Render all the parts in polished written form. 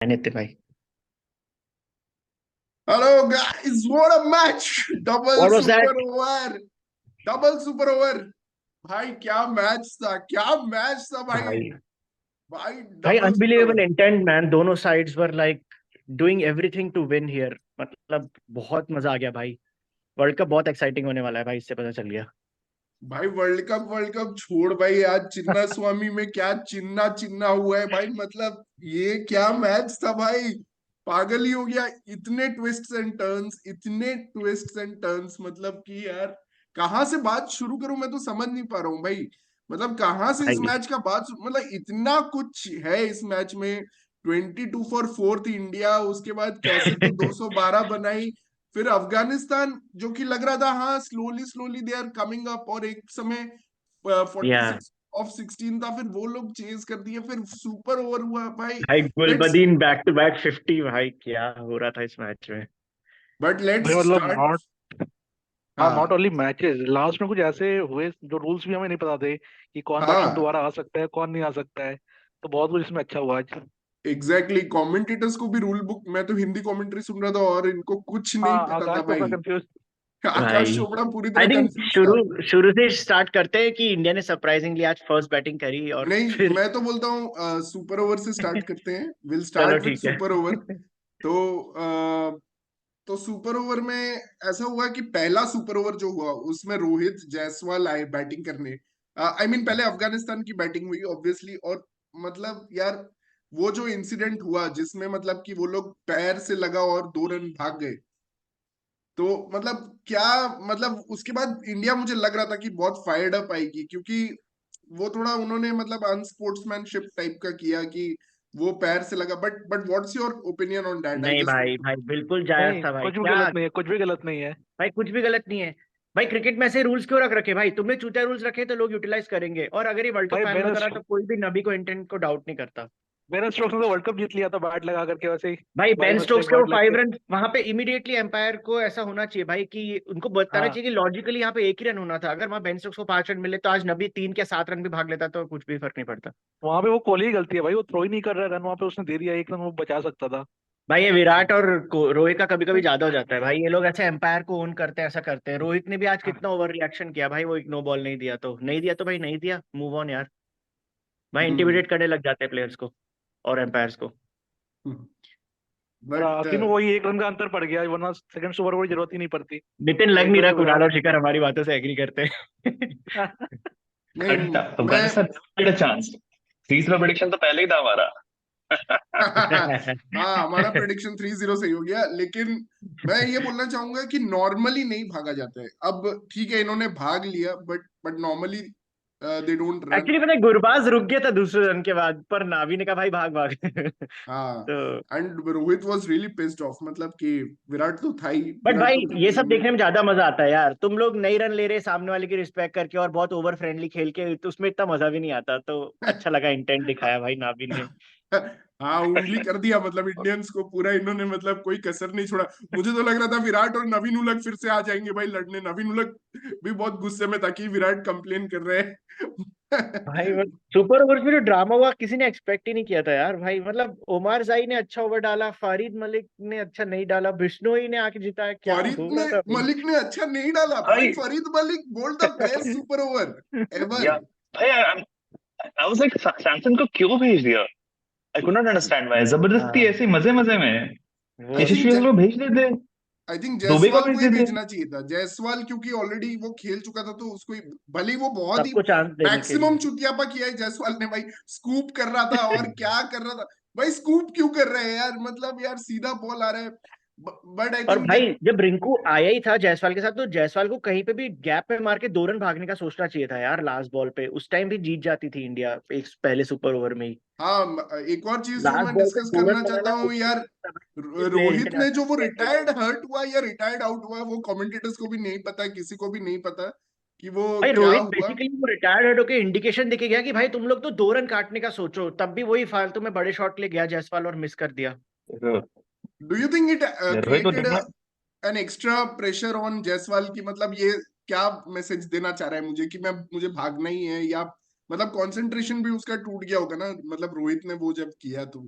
नितिन भाई। Hello guys, what a match! What was that? Double super over. भाई क्या match था, क्या मैच था भाई। भाई भाई भाई double super unbelievable over. Intent man, दोनों sides were like doing everything to win here. मतलब बहुत मजा आ गया भाई। वर्ल्ड कप बहुत एक्साइटिंग होने वाला है भाई, इससे पता चल गया। भाई वर्ल्ड कप छोड़ भाई, आज चिन्ना स्वामी में क्या चिन्ना चिन्ना हुआ है भाई। मतलब ये क्या मैच था भाई। पागल ही हो गया। इतने ट्विस्ट्स एंड टर्न्स मतलब कि यार कहाँ से बात शुरू करूं, मैं तो समझ नहीं पा रहा हूँ भाई। मतलब कहाँ से इस भाई मैच का मतलब इतना कुछ है इस मैच में। 22 फॉर फोर्थ इंडिया, उसके बाद कैसे तो 212 बनाई। फिर अफगानिस्तान जो कि लग रहा था हाँ slowly slowly they are coming up, और एक समय या 46 ऑफ 16 था, फिर वो लोग चेज कर दिए, फिर सुपर ओवर हुआ भाई। भाई let's Gulbadin back to back 50। भाई क्या हो रहा था इस मैच में। बट भाई लेट्स मतलब स्टार्ट। नॉट हाँ नॉट हाँ ओनली मैचेस, लास्ट में कुछ ऐसे हुए जो रूल्स भी हमें नहीं पता थे कि कौन बैट्समैन हाँ दोबारा आ सकता है कौन नहीं आ सकता है। तो बहुत कुछ इसमें अच्छा हुआ आज। Exactly exactly. कमेंटेटर्स को भी रूल बुक, मैं तो हिंदी कमेंट्री सुन रहा था और इनको कुछ नहीं हाँ पता था आकाश चोपड़ा भाई। कंफ्यूज। आकाश भाई चोपड़ा पूरी आई तरह थिंक कंफ्यूज था। शुरू शुरू से स्टार्ट करते हैं कि इंडिया ने सरप्राइजिंगली आज फर्स्ट बैटिंग करी और नहीं, फिर मैं तो बोलता हूँ सुपर ओवर से स्टार्ट करते हैं, विल चलो स्टार्ट विद ठीक है। Super over. तो तो सुपर ओवर में ऐसा हुआ कि पहला सुपर ओवर जो हुआ उसमें रोहित जायसवाल आए बैटिंग करने। आई मीन पहले अफगानिस्तान की बैटिंग हुई ऑब्वियसली, और मतलब यार वो जो इंसिडेंट हुआ जिसमें मतलब कि वो लोग पैर से लगा और 2 रन भाग गए। तो मतलब क्या, मतलब उसके बाद इंडिया मुझे लग रहा था कि बहुत फायर्ड अप आएगी, क्योंकि वो थोड़ा उन्होंने मतलब अनस्पोर्ट्समैनशिप टाइप का किया कि वो पैर से लगा। But what's your opinion on that, I नहीं जस्ट भाई वांट टू। भाई बिल्कुल जायज नहीं था भाई। कुछ भी क्या गलत नहीं है, कुछ भी गलत नहीं है। भाई कुछ भी गलत नहीं है। भाई क्रिकेट में ऐसे रूल्स क्यों रख रखे भाई? तुमने चूतिया रूल्स रखे तो लोग यूटिलाइज करेंगे, और अगर ये वर्ल्ड कप भाई फाइनल होता रहा तो कोई भी नबी को इंटेंट को डाउट नहीं करता। बेन स्टोक्स ने तो वर्ल्ड कप जीत लिया था बैट लगा करके वैसे ही। भाई बाई बेन स्टोक्स मिस्टेक के वो बैट लग 5 के। रन वहां पे इमीडिएटली एम्पायर को ऐसा होना चाहिए भाई कि उनको बताना हाँ चाहिए कि लॉजिकली यहाँ पे एक ही रन होना था। अगर वहां बेन स्टोक्स को 5 रन मिले तो आज नबी 3 या 7 रन भी भाग लेता तो कुछ भी फर्क नहीं पड़ता। वहां पे वो कोहली की गलती है भाई, वो थ्रो ही नहीं कर रहा है रन, वहां पे उसने दे दिया एक रन, वो बचा सकता था। भाई ये विराट और रोहित का कभी कभी ज्यादा हो जाता है भाई। ये लोग ऐसे एम्पायर को ओन करते हैं, ऐसा करते हैं। रोहित ने भी आज कितना ओवर रिएक्शन किया भाई। वो एक नो बॉल नहीं दिया तो नहीं दिया, तो भाई नहीं दिया, मूव ऑन यार। भाई हम्म। इंटिमिडेट करने लग जाते हैं प्लेयर्स को और एम्पायर्स को। और बट आखिर में वही एक रन का अंतर पड़ गया, वरना सेकंड ओवर की जरूरत ही नहीं पड़ती। नितिन लग एक नहीं रन रहा तो कुणाल विराट। और शिखर हमारी बातों से एग्री करते हैं। नहीं, मैं अफगानिस्तान नेवर चांस। तीसरा प्रेडिक्शन तो पहले ही था हमारा। हाँ हमारा प्रेडिक्शन 3-0 सही हो गया, लेकिन मैं ये बोलना चाहूंगा कि नॉर्मली नहीं भागा जाता है। अब ठीक है इन्होंने भाग लिया, but normally they don't run. Actually पता है गुरबाज रुक गया था दूसरे रन के बाद, पर नावी ने कहा भाई भाग भाग। हाँ, तो and Rohit was really pissed off, मतलब कि विराट तो था ही, बट विराट भाई तो था ये ही सब हमें। देखने में ज्यादा मजा आता है यार। तुम लोग नई रन ले रहे सामने वाले की रिस्पेक्ट करके और बहुत ओवर फ्रेंडली खेल के, तो उसमें इतना मजा भी नहीं आता। तो अच्छा लगा, इंटेंट दिखाया भाई नाविन ने। हाँ उंगली कर दिया, मतलब इंडियंस को पूरा इन्होंने, मतलब कोई कसर नहीं छोड़ा। मुझे तो लग रहा था विराट और नवीन उलग फिर से आ जाएंगे भाई लड़ने। नवीन उलग भी बहुत गुस्से में था कि विराट कंप्लेन कर रहे हैं। भाई सुपर ओवर्स में जो ड्रामा हुआ किसी ने एक्सपेक्ट ही नहीं किया था यार भाई। मतलब ओमार जाई ने अच्छा ओवर डाला, फारिद मलिक ने अच्छा नहीं डाला, बिश्नोई ने आके जिताया। क्या फरीद हो ने रहा था भाई? मलिक ने अच्छा नहीं डाला भाई। भाई Fareed Malik bowled the best super over ever. या भाई आई वाज लाइक सैमसन को क्यों भेज दिया? I could not understand why जबरदस्ती हाँ ऐसे मजे मजे में वो आई थिंक यशस्वी को भेज देते, दुबे को जायसवाल को भेज ही देते। भेजना चाहिए था। जायसवाल क्योंकि ऑलरेडी वो खेल चुका था, तो उसको ही, भले ही वो बहुत ही सबको चांस देने के मैक्सिमम चुतियापा किया है जायसवाल ने भाई। स्कूप कर रहा था और लिए। क्या कर रहा था भाई। स्कूप क्यों कर रहे हैं यार, मतलब यार सीधा बॉल आ रहा है। बट आई और थिंक भाई जब रिंकू आया ही था जायसवाल के साथ, तो जायसवाल को कहीं पे भी गैप में मार के 2 रन भागने का सोचना चाहिए था यार। लास्ट बॉल पे उस टाइम भी जीत जाती थी इंडिया एक पहले सुपर ओवर में ही। हाँ, एक और चीज जो लास्ट मैं बॉल पे डिस्कस दो करना रन चाहता बनाना हूँ मुश्किल यार। था भाई। ये प्लेयर रोहित ने जो वो इंटरनेशनल रिटायर्ड लेवल। हर्ट हुआ या रिटायर्ड आउट हुआ, वो कमेंटेटर्स को भी नहीं पता, किसी को भी नहीं पता कि वो भाई क्या रोहित हुआ। बेसिकली वो रिटायर्ड होकर इंडिकेशन देके गया कि भाई तुम लोग तो 2 रन काटने का सोचो, तब भी वही फालतू में बड़े शॉट ले गया जायसवाल और मिस कर दिया। Do you think it Rohit को क्रिएटेड देखना। An extra pressure on Jaiswal की, मतलब ये क्या मैसेज देना चाह रहा है मुझे कि मैं, मुझे भागना ही है, या मतलब कंसंट्रेशन भी उसका टूट गया होगा ना, मतलब रोहित ने वो जब किया तो।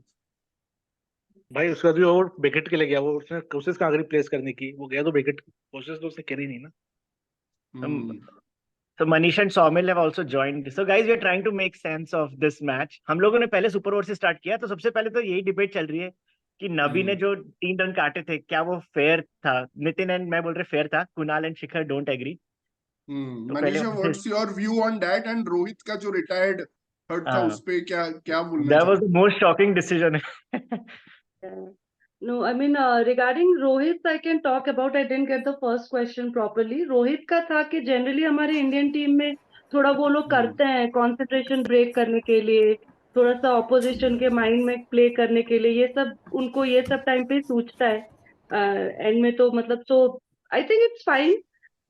भाई उसका जो ओवर विकेट के लिए गया, वो उसने कोशिश कहाँ करी प्लेस करने की, वो गया तो विकेट, कोशिश तो उसने करी नहीं ना। हम्म, So Manish and Saumil have also joined. So guys, we are trying to make sense of this match. हम लोगों ने पहले सुपर ओवर से स्टार्ट किया, तो सबसे पहले तो यही डिबेट चल रही है कि नबी ने हम्म, जो 3 रन काटे थे, क्या वो फेयर था? नितिन एंड मैं बोल रहे फेयर था, Kunal and Shikhar don't agree. तो पहले Manisha, what's your view on that? And Rohit का जो रिटायर्ड हर्ट था उस पे क्या क्या बोलना that was चाहोगे? the most shocking decision. Yeah. No, I mean, regarding Rohit, I can talk about. I didn't get the first question properly. Rohit का था कि जनरली हमारे इंडियन टीम में थोड़ा वो लोग करते हैं कंसंट्रेशन ब्रेक करने के लिए, थोड़ा सा ऑपोजिशन के माइंड में प्ले करने के लिए, ये सब उनको ये सब टाइम पे सूझता है एंड में। तो मतलब so I think it's fine,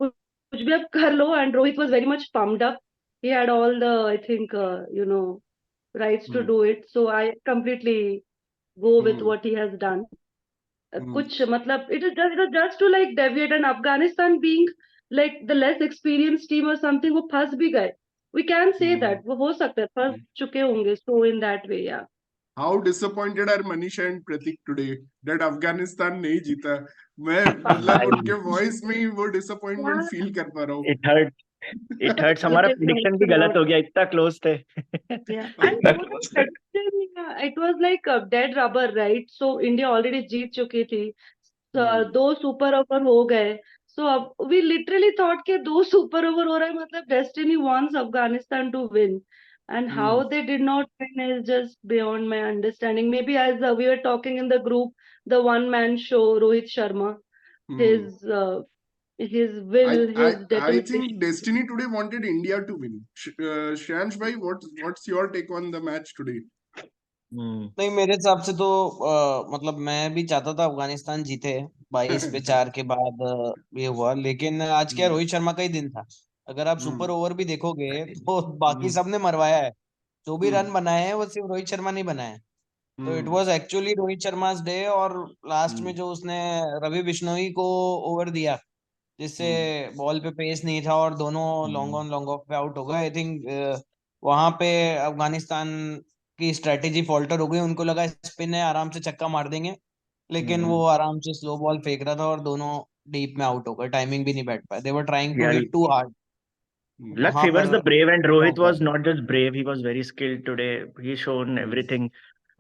कुछ भी आप कर लो। And Rohit was very much pumped up, he had all the I think you know rights to do it, so I completely go with what he has done. कुछ मतलब it is just to like deviate, and Afghanistan being like the less experienced team or something, वो फंस भी गए. We can say that वो हो सकता है फंस चुके होंगे. So in that way, yeah. How disappointed are Manisha and Pratik today that Afghanistan नहीं जीता? मैं मतलब उनके वॉइस में ही वो डिसअपॉइंटमेंट Yeah, फील कर पा रहा हूँ। It hurt. It hurts. हमारा it प्रिडिक्शन hurts भी a गलत lot. हो गया, इतना क्लोज थे। Yeah, and That वो तो was like, prediction, it was like a dead rubber, right? So India already जीत चुकी थी, दो सुपर ओवर हो गए. सो अब वी लिटरली थॉट के 2 सुपर ओवर हो रहा है मतलब destiny wants Afghanistan to win, and how they did not win is just beyond my understanding. Maybe as we were talking in the group, the one man show, Rohit Sharma, his I will, I his I think determination. Destiny today wanted India to win. Shyansh bhai, what's your take on the match today? नहीं, मेरे हिसाब से तो मतलब मैं भी चाहता था अफगानिस्तान जीते 22 पे 4 के बाद ये हुआ, लेकिन आज क्या रोहित शर्मा का ही दिन था। अगर आप सुपर ओवर भी देखोगे तो बाकी सब ने मरवाया है, जो भी रन बनाए हैं वो सिर्फ रोहित शर्मा नहीं बनाए हैं। तो it was actually Rohit Sharma's day, और लास्ट में जो उसने रवि बिश्नोई को ओवर दिया जिससे बॉल पे पेस नहीं था और दोनों लॉन्ग ऑन लॉन्ग ऑफ पे आउट हो गए, आई थिंक वहां पे अफगानिस्तान की स्ट्रेटेजी फॉल्टर हो गई। उनको लगा स्पिन है, आराम से छक्का मार देंगे, लेकिन वो आराम से स्लो बॉल फेंक रहा था और दोनों डीप में आउट हो गए, टाइमिंग भी नहीं बैठ पाए, they were trying to Yeah, hit too hard. luck वहां favors पर the brave, and Rohit होगा। was not just brave, he was very skilled today. He shown everything.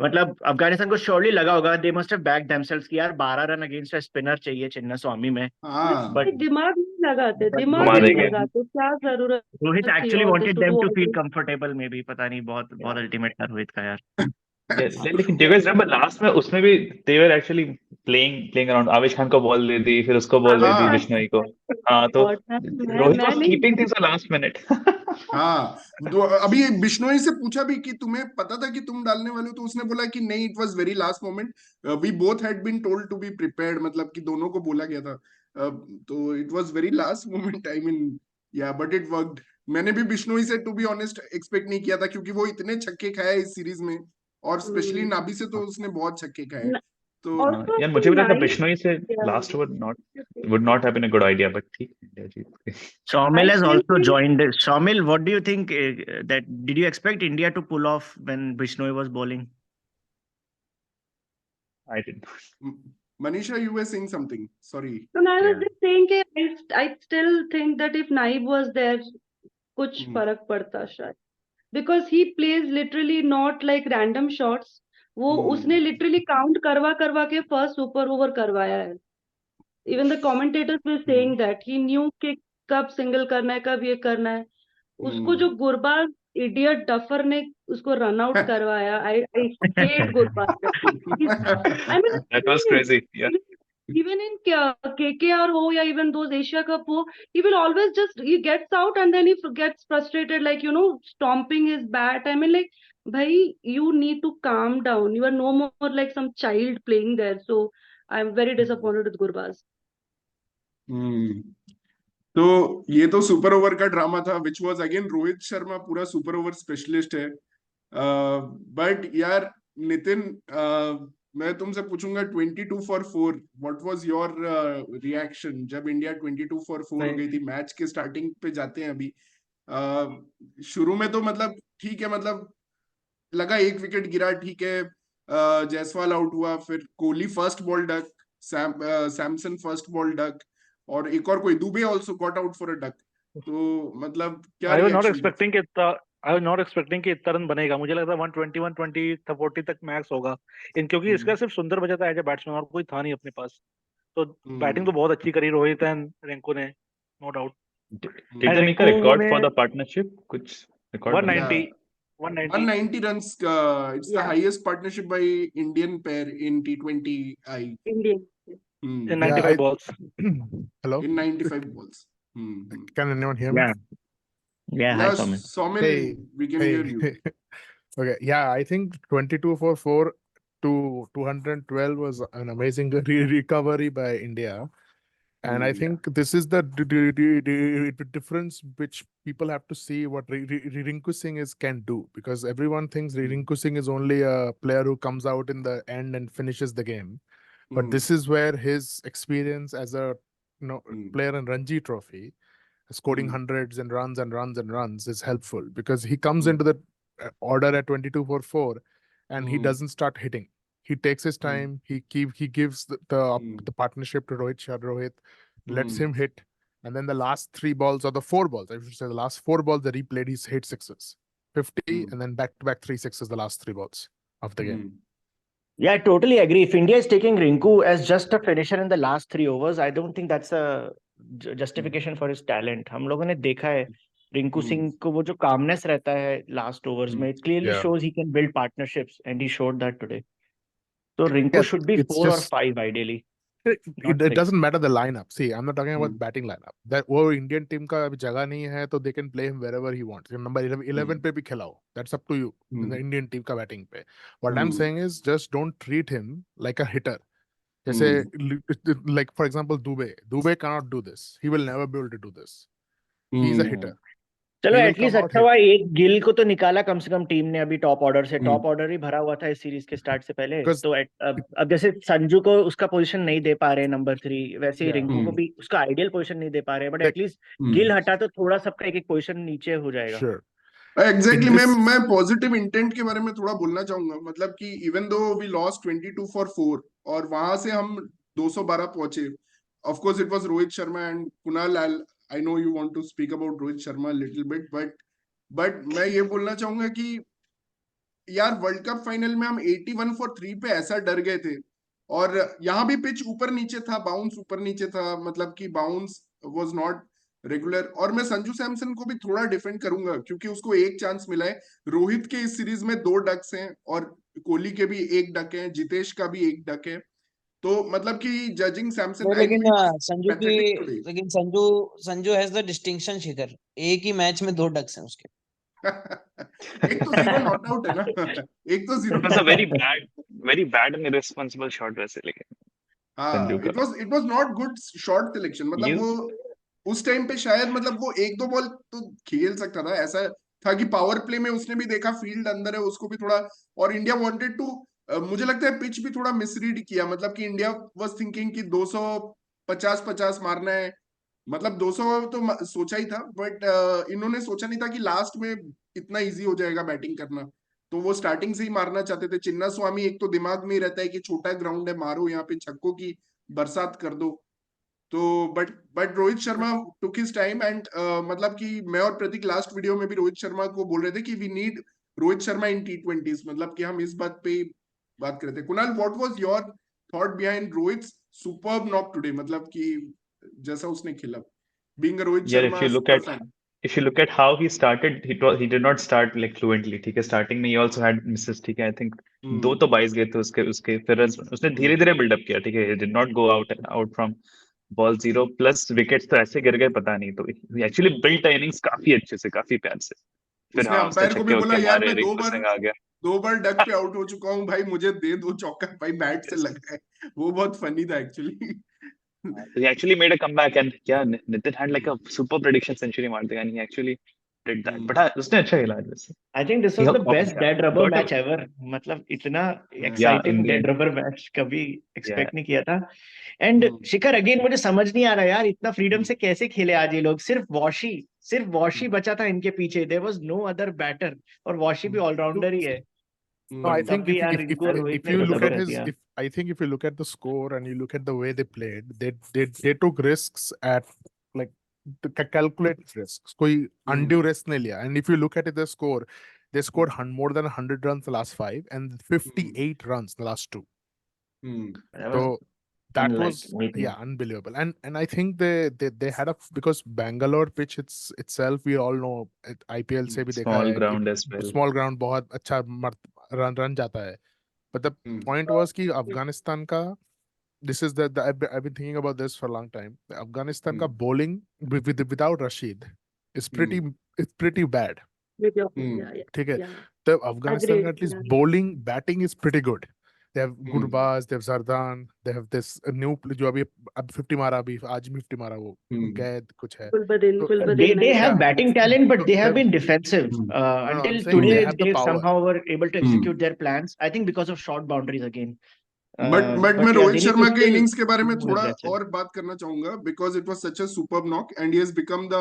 मतलब अफगानिस्तान को श्योरली लगा होगा, they must have back themselves कि यार 12 run against a spinner चाहिए चिन्ना स्वामी में। हाँ, बट दिमाग नहीं लगाते, दिमाग घुमा नहीं देंगे। लगाते, क्या जरूरत रोहित थी actually all this wanted to them do to all feel this. Comfortable, maybe पता नहीं, बहुत बहुत अल्टीमेट था रोहित का यार। लेकिन do you guys remember last में उसमें भी they were actually playing around. आवेश खान को बॉल दे दी, फिर उसको बॉल दे दी हाँ, बिश्नोई को। हाँ, तो रोहित मैं was नहीं. keeping things for last minute. हाँ, तो अभी बिश्नोई से पूछा भी कि तुम्हें पता था कि तुम डालने वाले हो, तो उसने बोला कि नहीं, it was very last moment, we both had been told to be prepared, मतलब कि दोनों को बोला गया था। तो it was very last moment, I mean, yeah but it worked. मैंने भी बिश्नोई से टू बी ऑनेस्ट एक्सपेक्ट नहीं किया था, क्योंकि वो इतने छक्के खाए इस सीरीज में, और स्पेशली नाबी से तो उसने बहुत छक्के खाए। तो Also, यार मुझे भी लगा nice. बिश्नोई से last over would not have been a good idea, but ठीक, इंडिया जीत गई। Shomil I has still also feel joined. Shomil, what do you think? That did you expect India to pull off when Bishnoi was bowling? I didn't. Manisha, you were saying something. Sorry. so I was Yeah. just saying कि I still think that if Naib was there, कुछ फर्क पड़ता शायद, because he plays literally not like random shots. वो उसने literally count करवा करवा के first super over करवाया है. Even the commentators were saying that he knew कि कब single करना है, कब ये करना है. उसको जो गुरबाज इडियट डफर ने उसको रन आउट करवाया, I hate Gurbaz. I mean, That was crazy. Yeah. even in KKR ho या even those Asia Cup ho, he will always just, he gets out and then he gets frustrated, like, you know, stomping his bat. I mean, like, bhai, you need to calm down. You are no more like some child playing there. So I'm very disappointed with Gurbaz. तो ये तो super over का drama था, which was again Rohit Sharma पूरा super over specialist है। But यार नितिन, मैं तुमसे पूछूंगा 22 for 4, what was your reaction जब इंडिया 22 फॉर 4 हो गई थी? मैच के स्टार्टिंग पे जाते हैं अभी। शुरू में तो मतलब ठीक है, मतलब लगा एक विकेट गिरा, ठीक है, जायसवाल आउट हुआ, फिर Kohli first ball duck, Samson first ball duck, और एक और कोई Dubey also got out for a duck. तो मतलब क्या I was not reaction? Expecting कि इतना आई वाज नॉट एक्सपेक्टिंग कि इतना रन बनेगा। मुझे लगा 120 120 40 तक मैक्स होगा क्योंकि इसका सिर्फ सुंदर बचा था एज ए बैट्समैन और कोई था नहीं अपने पास। तो बैटिंग तो बहुत अच्छी करी रोहित एंड रिंकू ने, no doubt. Did and they make a Rinku record ने for the partnership? कुछ record बना? 190 Yeah, 190 190 runs. It's the highest partnership by Indian pair in T20I. Indian. Hmm. in Yeah, 95 balls. Hello, In 95 balls. Hmm. can anyone hear me? Yeah, hi Yeah, Somin. Somin, Hey, we can hear you. Okay, yeah, I think 22 for 4 to 212 was an amazing recovery by India. And I think this is the difference which people have to see what Rinku Singh can do, because everyone thinks Rinku Singh is only a player who comes out in the end and finishes the game. But this is where his experience as a player in Ranji Trophy, scoring hundreds and runs and runs and runs, is helpful, because he comes into the order at 22 for 4 and he doesn't start hitting. He takes his time. He gives the partnership to Rohit, lets him hit, and then the last 3 balls, or the 4 balls, I should say, the last 4 balls that he played, he's hit sixes, 50, and then back-to-back 3 sixes the last 3 balls of the game. Yeah, I totally agree. If India is taking Rinku as just a finisher in the last 3 overs, I don't think that's a justification for his talent. हम लोगों ने देखा है रिंकू सिंह को, वो जो calmness रहता है last overs में, it clearly Yeah. shows he can build partnerships, and he showed that today. So Rinku Yes, should be it's 4 or just- 5 ideally. It doesn't matter the lineup. See, I'm not talking about batting lineup. That वो Indian team का अभी जगह नहीं है, तो they can play him wherever he wants. Number 11 पे भी खिलाओ. That's up to you. In the Indian team का batting पे. What I'm saying is, just don't treat him like a hitter. जैसे like for example Dubey cannot do this. He will never be able to do this. He's a hitter. चलो He will at least come out अच्छा हुआ एक गिल को तो निकाला कम से कम team ने अभी टॉप ऑर्डर से। टॉप ऑर्डर ही भरा हुआ था इस सीरीज के स्टार्ट से पहले। Because- तो अब जैसे संजू को उसका पोजीशन नहीं दे पा रहे नंबर 3, वैसे ही रिंकू को भी उसका आइडियल पोजीशन नहीं दे पा रहे, बट एटलीस्ट गिल हटा तो थोड़ा सबका एक एक पोजीशन नीचे हो जाएगा। Sure. एग्जैक्टली This- मैं पॉजिटिव इंटेंट के बारे में थोड़ा बोलना चाहूंगा। मतलब कि even though we lost 22 for 4 और वहां से हम 212 पहुंचे, of course it was Rohit Sharma and Kunal. I know you want to speak about Rohit Sharma little bit, but मैं ये बोलना चाहूंगा कि यार वर्ल्ड कप फाइनल में हम 81 for 3 पे ऐसा डर गए थे, और यहाँ भी पिच ऊपर नीचे था, बाउंस ऊपर नीचे था, मतलब कि बाउंस वाज नॉट रेगुलर। और मैं संजू सैमसन को भी थोड़ा डिफेंड करूंगा, क्योंकि उसको एक चांस मिला है। रोहित के इस सीरीज में 2 डक्स हैं, और कोहली के भी 1 डक है, जितेश का भी 1 डक है। तो मतलब कि जजिंग सैमसन, लेकिन संजू की pathetic today. लेकिन संजू हैज द डिस्टिंक्शन, शिखर, एक ही मैच में 2 डक्स हैं उसके। एक तो 0 नॉट आउट है ना, एक तो 0 It was a very bad and irresponsible shot वैसे, लेकिन संजू का। It was not good shot selection. मतलब You- वो उस टाइम पे शायद, मतलब वो 1-2 बॉल तो खेल सकता था। ऐसा था कि पावर प्ले में उसने भी देखा फील्ड अंदर है, उसको भी थोड़ा, और इंडिया वांटेड टू, मुझे लगता है पिच भी थोड़ा मिसरीड किया। मतलब कि इंडिया वाज थिंकिंग कि 250 मारना है, मतलब 200 तो सोचा ही था, बट इन्होंने सोचा नहीं था कि लास्ट में इतना इजी हो जाएगा बैटिंग करना। तो वो स्टार्टिंग से ही मारना चाहते थे। चिन्ना स्वामी एक तो दिमाग में ही रहता है कि छोटा ग्राउंड है, मारो यहाँ पे, छक्कों की बरसात कर दो। तो but Rohit Sharma took his time and मतलब कि मैं और प्रतीक लास्ट वीडियो में भी रोहित शर्मा को बोल रहे थे कि we need Rohit Sharma in T20s। मतलब कि हम इस बात पे बात कर रहे थे। Kunal, what was your thought behind Rohit superb knock today? मतलब कि जैसा उसने खेला, बीइंग अ रोहित यार, Sharma if you look at how he started, he did not start like fluently, ठीक है। स्टार्टिंग में he also had misses, ठीक है। आई थिंक 2 तो 22 गए थे उसके फिर उसने धीरे धीरे बिल्डअप किया, ठीक है। he did not go out from ball 0, plus wickets तो ऐसे गिर गए पता नहीं। तो एक्चुअली बिल्ट इनिंग्स काफी अच्छे से, काफी प्यार से। फिर उसने हाँ, उसने अंपायर को भी छक्के बोला, वक्के यार मारे, मैं रिंकू सिंह आ गया। 2 बार डक पे आउट हो चुका हूँ भाई, मुझे दे दो चौका। भाई बैट से लगा है। वो बहुत फनी था actually. He actually made a comeback, and yeah, Nitin had like a super prediction century मार देगा, and he actually did that. But हाँ, उसने अच्छा खेला वैसे। I think this was the best dead rubber match ever. मतलब इतना exciting dead rubber match कभी expect नहीं किया था। And शिखर, अगेन मुझे समझ नहीं आ रहा यार, इतना फ्रीडम से कैसे खेले आज ये लोग। सिर्फ वॉशी बचा था इनके पीछे। There was no other batter, और वॉशी भी ऑलराउंडर ही है। No, I तब think भी if यार if रिंकू और रोहित if ने you गजब look at कर his दिया। if I think if you look at the score and you look at the way they played, they took risks at like the calculated risks. कोई undue risk नहीं लिया. And if you look at it, the score, they scored more than 100 runs the last 5 and 58 runs the last 2. That was So that unlike was anything. unbelievable. And I think they had because Bangalore pitch itself we all know IPL से भी देखा Small है कि ground as well. small ground बहुत अच्छा run जाता है. But the point was कि Afghanistan का this is the I've been thinking about this for a long time. Afghanistan का bowling without Rashid is pretty bad. Yeah, ठीक है. yeah. तो Afghanistan का Agreed. at least Yeah. batting is pretty good. They have Gurbaz, they have Zardan, they have this new जो अभी अब 50 मारा अभी आज भी 50 मारा वो कैद कुछ है. Gulbadin, So, Gulbadin They nice. have yeah. batting talent, but So they have they've- been defensive no, I'm until saying they today. have the They power. somehow were able to execute their plans. I think because of short boundaries again. But But मैं yeah, Rohit they need to Sharma के still innings के बारे be में more थोड़ा aggressive. और बात करना चाहूंगा because it was such a superb knock and he has become the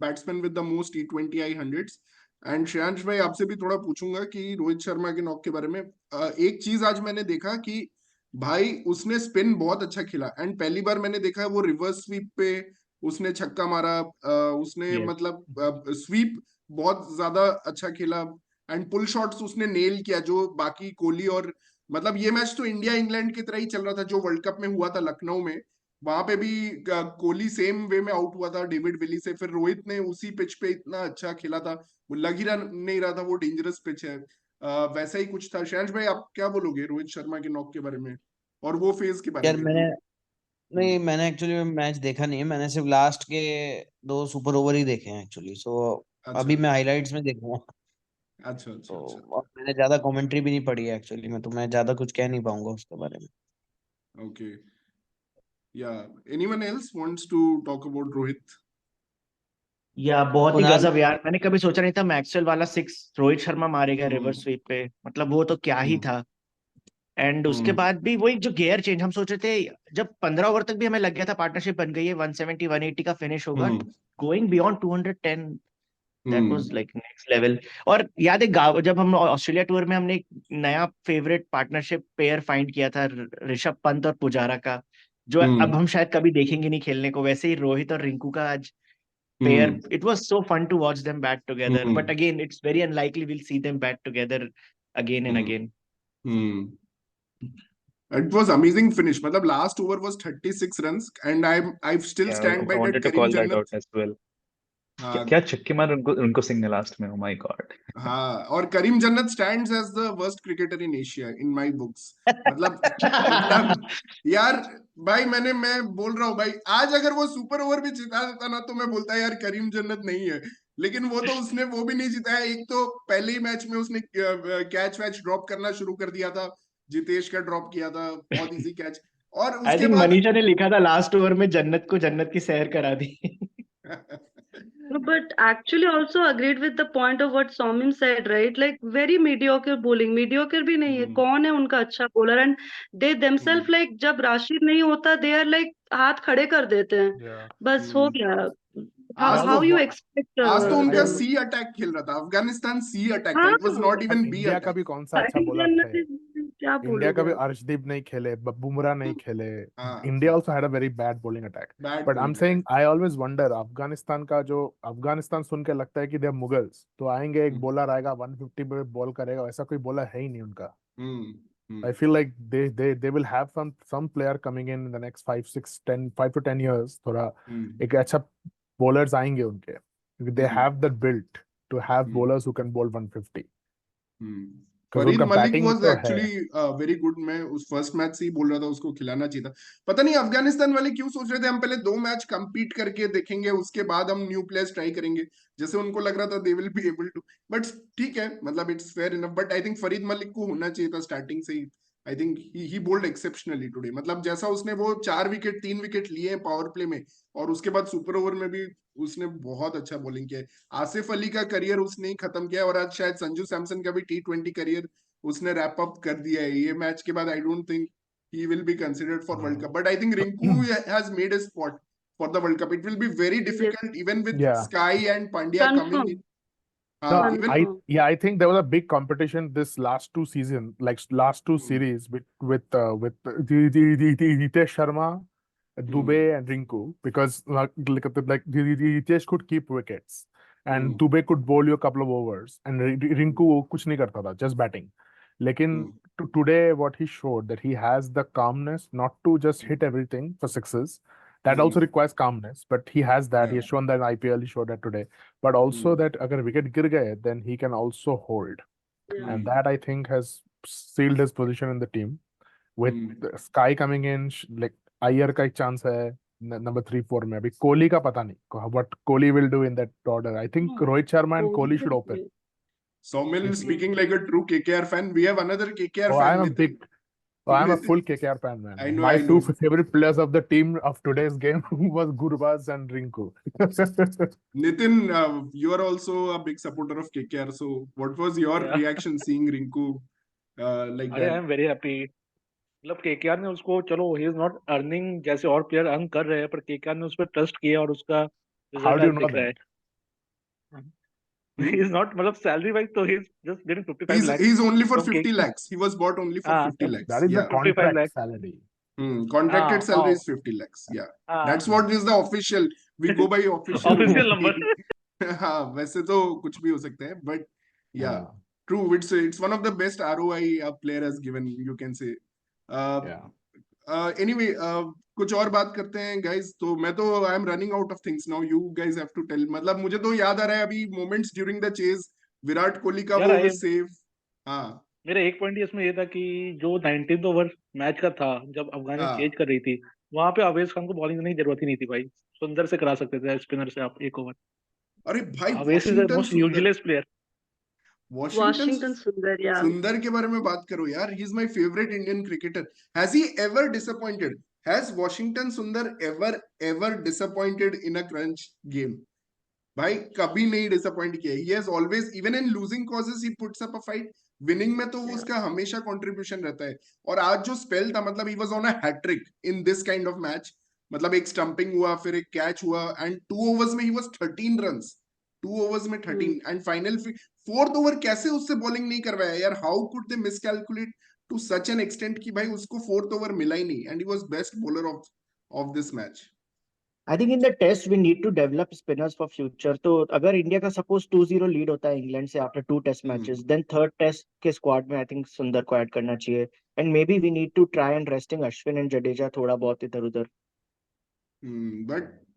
batsman with the most T20I hundreds. And Shreyansh भाई आपसे भी थोड़ा पूछूंगा कि रोहित शर्मा के नॉक के बारे में. एक चीज आज मैंने देखा कि भाई उसने स्पिन बहुत अच्छा खेला एंड पहली बार मैंने देखा है वो रिवर्स स्वीप पे उसने छक्का मारा. उसने Yes. मतलब स्वीप बहुत ज्यादा अच्छा खेला एंड पुल शॉट्स उसने नेल किया जो बाकी कोहली और मतलब ये मैच तो इंडिया इंग्लैंड की तरह ही चल रहा था जो वर्ल्ड कप में हुआ था लखनऊ में. वहां पे भी कोहली सेम वे में आउट हुआ था डेविड विली से. फिर रोहित ने उसी पिच पे इतना अच्छा खेला था वो लग ही नहीं रहा था वो डेंजरस पिच है. वैसा ही कुछ था. श्रेयांश भाई आप क्या बोलोगे रोहित शर्मा के नॉक के बारे में और वो फेज के बारे यार में? नहीं मैंने एक्चुअली मैच देखा नहीं है, मैंने सिर्फ लास्ट के 2 सुपर ओवर ही देखे हैं एक्चुअली. सो अभी मैं हाइलाइट्स में देखूंगा. अच्छा अच्छा तो अच्छा. और मैंने ज्यादा कमेंट्री भी नहीं पढ़ी है एक्चुअली में, तो मैं ज्यादा कुछ कह नहीं पाऊंगा उसके बारे में. Okay. Yeah. Anyone else wants to talk about Rohit? या बहुत ही कुणाल गजब यार. मैंने कभी सोचा नहीं था मैक्सवेल वाला 6 रोहित शर्मा मारेगा रिवर्स स्वीप पे. मतलब वो तो क्या ही था. एंड उसके बाद भी वही जो गियर चेंज हम सोच रहे थे जब 15 ओवर तक भी हमें लग गया था पार्टनरशिप बन गई है 170 180 का फिनिश होगा. Going beyond 210 that was like next level. और याद है जब हम ऑस्ट्रेलिया टूर में हमने एक नया फेवरेट पार्टनरशिप पेयर फाइंड किया था ऋषभ पंत और पुजारा का जो अब हम शायद कभी देखेंगे नहीं खेलने को. वैसे ही रोहित और रिंकू का आज pair. It was so fun to watch them bat together but again it's very unlikely will see them bat together again and again. It was amazing finish. मतलब last over was 36 runs and I've still Yeah, stand by I that wanted to Karim call that Jannat. out as well. हाँ क्या छक्के मार उनको सिंह ने last में. Oh my God. हाँ. और करीम जन्नत stands as the worst cricketer in Asia in my books. मतलब यार भाई मैं बोल रहा हूँ भाई आज अगर वो सुपर ओवर भी जिता देता ना तो मैं बोलता यार करीम जन्नत नहीं है. लेकिन वो तो उसने वो भी नहीं जिताया. एक तो पहले ही मैच में उसने कैच वैच ड्रॉप करना शुरू कर दिया था. जितेश का ड्रॉप किया था बहुत इजी कैच. और आई उसके थिंक बाद मनीषा ने लिखा था लास्ट ओवर में जन्नत को जन्नत की सैर करा दी. No, but actually also agreed with the point of what Soumim said, right? Like very mediocre bowling, mediocre भी नहीं है. कौन है उनका अच्छा bowler? And they themselves like जब राशिद नहीं होता, they are like हाथ खड़े कर देते हैं. Yeah. बस हो गया. आज How तो you expect आज तो उनका them? सी अटैक खेल रहा था. अफगानिस्तान सी अटैक था. हाँ, it was not even be India का अटैक. भी कौन सा अच्छा Karim बॉलर Jannat थे. is क्या इंडिया का बोलोगे भी आप? अर्शदीप नहीं खेले, बुमराह नहीं खेले. हाँ. India also had a very bad bowling attack. Bad But I'm saying I always wonder Afghanistan का जो अफगानिस्तान सुन के लगता है कि दे मुगल्स तो आएंगे एक बॉलर आएगा 150 पे बॉल करेगा. ऐसा कोई बॉलर है ही नहीं उनका. I feel like they will have some player coming in the next 5 to 10 years. थोड़ा एक अच्छा bowlers आएंगे उनके. They have that built to have bowlers who can bowl 150. Farid Malik batting was तो है. Actually very good. मैं उस फर्स्ट मैच से ही बोल रहा था उसको खिलाना चाहिए था. पता नहीं अफगानिस्तान वाले क्यों सोच रहे थे हम पहले 2 मैच कंपीट करके देखेंगे उसके बाद हम न्यू प्लेयर्स ट्राई करेंगे. जैसे उनको लग रहा था they will be able to. But ठीक है मतलब it's fair enough. But I think Farid Malik को होना चाहिए था स्टार्टिंग से ही. I think he bowled exceptionally today. मतलब जैसा उसने वो 3 विकेट लिए पावर प्ले में और उसके बाद सुपर ओवर में भी उसने बहुत अच्छा बॉलिंग किया है. आसिफ अली का करियर उसने ही खत्म किया और आज शायद संजू सैमसन का भी T20 करियर उसने रैप अप कर दिया है. ये मैच के बाद I don't think he will be considered for World Cup. But I think Rinku has made a spot for the World Cup. It will be very difficult even with Yeah. Sky and Pandya coming Confirm. in. No, even I think there was a big competition this last two season, like last two series with Ritesh Sharma, Dubey and Rinku, because like Ritesh could keep wickets and Dubey could bowl you a couple of overs and Rinku कुछ नहीं करता था, just batting. लेकिन today what he showed that he has the calmness not to just hit everything for sixes. That also requires calmness, but he has that. He has shown that in IPL. He showed that today, but also that अगर wicket गिर गए, then he can also hold, and that I think has sealed his position in the team. With Sky coming in, like Iyer का एक chance है number 3-4 में. अभी कोहली का पता नहीं what Kohli will do in that order. I think Rohit Sharma and Kohli should open. Soumil is speaking like a true KKR fan. We have another KKR Oh, fan. I'm a full KKR fan, man. I know. My two favorite players of the team of today's game was Gurbaz and Rinku. Nitin, you are also a big supporter of KKR. So, what was your reaction seeing Rinku like that? I am very happy. मतलब KKR ने उसको, चलो he is not earning जैसे और player earn कर रहे हैं, पर केकेआर ने उस पर ट्रस्ट किया और उसका रिजल्ट आज दिख रहा है. He is not, मतलब सैलरी वाइज तो he is just getting 55 lakhs. He's only for 50 lakhs. He was bought only for 50 lakhs. That is the contract salary. Contracted salary is 50 lakhs. Yeah. That's what is the official. We go by official number. हाँ, वैसे तो कुछ भी हो सकता है, but yeah, true. It's one of the best ROI a player has given, you can say. Anyway, कुछ और बात करते हैं guys. तो मैं तो I am running out of things now. You guys have to tell. मतलब मुझे तो याद आ रहा है अभी moments during the chase. Virat Kohli का वो सेव. हाँ. मेरा एक पॉइंट इसमें ये था कि जो 19th ओवर मैच का था, जब अफगानिस्तान चेज कर रही थी, वहां पे अवेश खान को बॉलिंग करने की जरूरत ही नहीं थी भाई. सुंदर से करा सकते थे स्पिनर से आप एक ओवर. अरे भाई, Avesh is the most useless player. Washington Sundar, yeah. सुंदर के बारे में बात करो यार. He is my favorite Indian cricketer. Has he ever disappointed? Has Washington Sundar ever disappointed in a crunch game? भाई कभी नहीं disappoint किया. He has always, even in losing causes, he puts up a fight. Winning में तो उसका हमेशा contribution रहता है. और आज जो spell था, मतलब he was on a hat trick in this kind of match. मतलब एक stumping हुआ, फिर एक catch हुआ, and 2 overs में he was 13 runs. 2 overs में 13 and final 4th over कैसे उससे बॉलिंग नहीं करवाया यार. How could they miscalculate to such an extent कि भाई उसको 4th over मिला ही नहीं, and he was best bowler of this match. I think in the test we need to develop spinners for future. तो अगर इंडिया का suppose 2-0 lead होता है इंग्लैंड से after 2 test matches, then third test के squad में I think सुंदर को ऐड करना चाहिए, and maybe we need to try and resting Ashwin and Jadeja थोड़ा बहुत इधर उधर.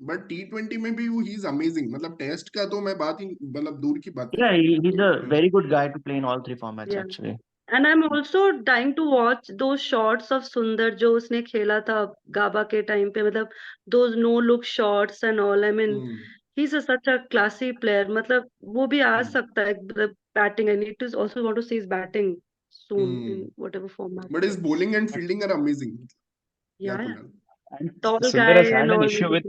But T20 में भी he is amazing. मतलब टेस्ट का तो मैं बात ही मतलब दूर की बात. Yeah, he's a very good guy to play in all 3 formats actually. And I'm also dying to watch those shots of Sundar जो उसने खेला था गाबा के टाइम पे, मतलब those no look shots and all. I mean, he's such a classy player. मतलब वो भी आ सकता है batting. I need to also want to see his batting soon in whatever format. But his bowling and fielding are amazing. Yeah. Tall Sundar has had an issue with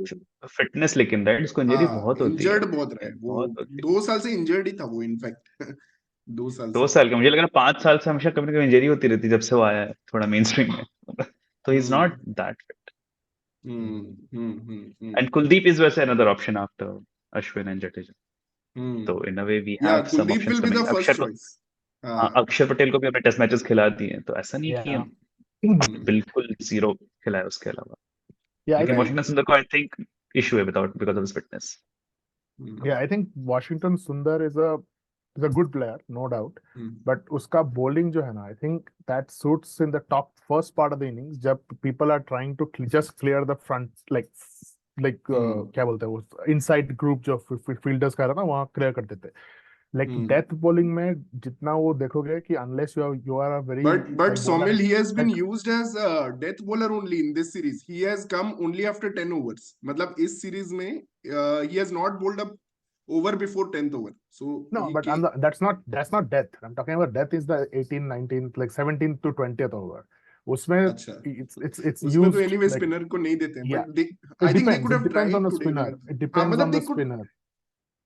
fitness, लेकिन right, उसको injury बहुत होती है. Injured बहुत रहा है वो. 2 साल से injured ही था वो, इनफैक्ट 2 साल का. मुझे लग रहा है 5 साल से हमेशा कभी ना कभी इंजरी होती रहती जब से वो आया है थोड़ा मेन स्ट्रीम में. तो he is not that fit. And Kuldeep is वैसे another option after Ashwin and Jadeja. So in a way we have some Kuldeep options. will be the first choice. अक्षर पटेल को भी हमने टेस्ट मैचेस खिला दिए हैं, तो ऐसा नहीं कि हम बिल्कुल जीरो खिलाए उसके अलावा. लेकिन वाशिंगटन सुंदर को I think issue है because of his fitness. Yeah, I think Washington Sundar is a good player, no doubt. But उसका bowling जो है ना, I think that suits in the top first part of the innings जब people are trying to just clear the front, like क्या बोलते हैं वो inside group जो fielders का रहता है ना, वहाँ clear करते थे. Like death bowling में जितना वो देखोगे कि unless you are a very but Soumil, he has been used as a death bowler only in this series. He has come only after 10 overs. मतलब इस series में he has not bowled up over before 10th over. So no, but that's not death. I'm talking about death is the 18th, 19th, like 17th to 20th over. उसमें it's उसमें used तो anyway like, spinner को नहीं देते हैं. Yeah. But I think they could have tried on the today. spinner. It depends on the spinner.